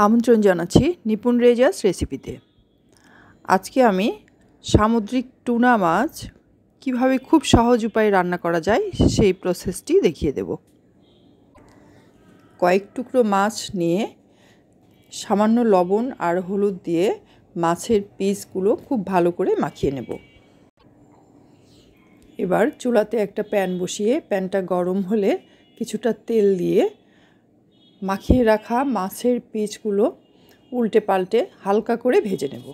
আমন্ত্রণ জানাচ্ছি নিপুণ রেজাস রেসিপিতে। আজকে আমি সামুদ্রিক টুনা মাছ কিভাবে খুব সহজ উপায়ে রান্না করা যায় সেই প্রসেসটি দেখিয়ে দেব। কয়েক টুকরো মাছ নিয়ে সামান্য লবণ আর হলুদ দিয়ে মাছের পিসগুলো খুব ভালো করে মাখিয়ে নেব। এবার চুলাতে একটা প্যান বসিয়ে প্যানটা গরম হলে কিছুটা তেল দিয়ে মাখিয়ে রাখা মাছের পিসগুলো উল্টে পাল্টে হালকা করে ভেজে নেব।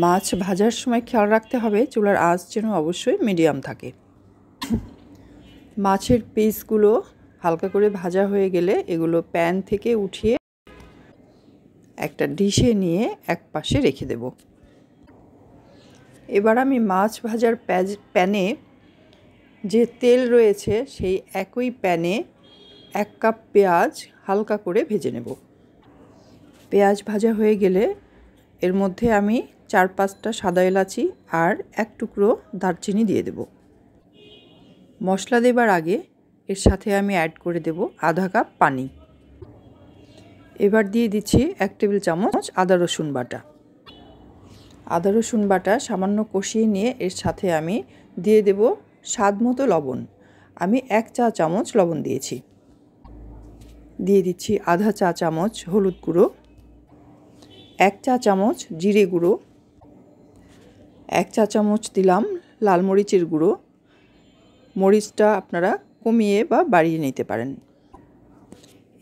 মাছ ভাজার সময় খেয়াল রাখতে হবে চুলার আঁচ যেন অবশ্যই মিডিয়াম থাকে। মাছের পিসগুলো হালকা করে ভাজা হয়ে গেলে এগুলো প্যান থেকে উঠিয়ে একটা ডিশে নিয়ে এক পাশে রেখে দেব। এবার আমি মাছ ভাজার প্যানে যে তেল রয়েছে সেই একই প্যানে 1 কাপ পেঁয়াজ হালকা করে ভেজে নেব। পেঁয়াজ ভাজা হয়ে গেলে এর মধ্যে আমি 4-5টা সাদা এলাচি আর 1 টুকরো দারচিনি দিয়ে দেব। মশলা দেবার আগে এর সাথে আমি অ্যাড করে দেব আধা কাপ পানি। এবার দিয়ে দিচ্ছি 1 টেবিল চামচ আদা রসুন বাটা। আদা রসুন বাটা সামান্য কষিয়ে নিয়ে এর সাথে আমি দিয়ে দেব স্বাদ মতো লবণ। আমি 1 চা চামচ লবণ দিয়েছি। দিয়ে দিচ্ছি আধা চা চামচ হলুদ গুঁড়ো, 1 চা চামচ জিরে গুঁড়ো, 1 চা চামচ দিলাম লাল মরিচের গুঁড়ো। মরিচটা আপনারা কমিয়ে বা বাড়িয়ে নিতে পারেন।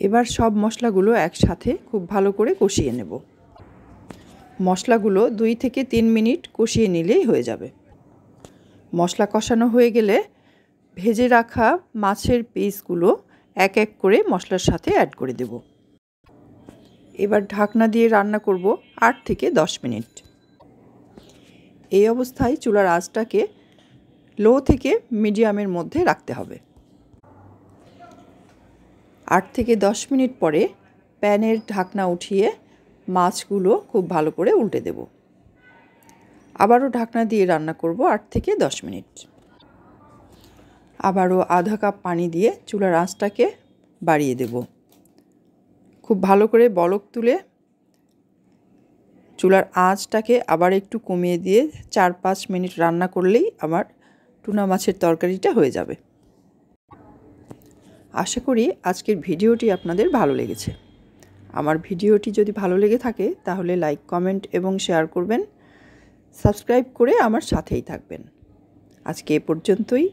এবার সব মশলাগুলো একসাথে খুব ভালো করে কষিয়ে নেব। মশলাগুলো 2 থেকে 3 মিনিট কষিয়ে নিলেই হয়ে যাবে। মশলা কষানো হয়ে গেলে ভেজে রাখা মাছের পিসগুলো এক এক করে মশলার সাথে অ্যাড করে দেব। এবার ঢাকনা দিয়ে রান্না করব 8 থেকে 10 মিনিট। এই অবস্থায় চুলার আঁচটাকে লো থেকে মিডিয়ামের মধ্যে রাখতে হবে। 8 থেকে 10 মিনিট পরে প্যানের ঢাকনা উঠিয়ে মাছগুলো খুব ভালো করে উল্টে দেব। আবারও ঢাকনা দিয়ে রান্না করব 8 থেকে 10 মিনিট। আবারও আধা কাপ পানি দিয়ে চুলার আঁচটাকে বাড়িয়ে দেব। খুব ভালো করে বলক তুলে চুলার আঁচটাকে আবার একটু কমিয়ে দিয়ে 4-5 মিনিট রান্না করলেই আমার টুনা মাছের তরকারিটা হয়ে যাবে। আশা করি আজকের ভিডিওটি আপনাদের ভালো লেগেছে। আমার ভিডিওটি যদি ভালো লেগে থাকে তাহলে লাইক, কমেন্ট এবং শেয়ার করবেন। সাবস্ক্রাইব করে আমার সাথেই থাকবেন। আজকে এ পর্যন্তই।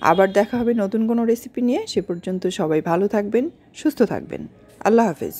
আবার দেখা হবে নতুন কোনো রেসিপি নিয়ে। সে পর্যন্ত সবাই ভালো থাকবেন, সুস্থ থাকবেন। আল্লাহ হাফেজ।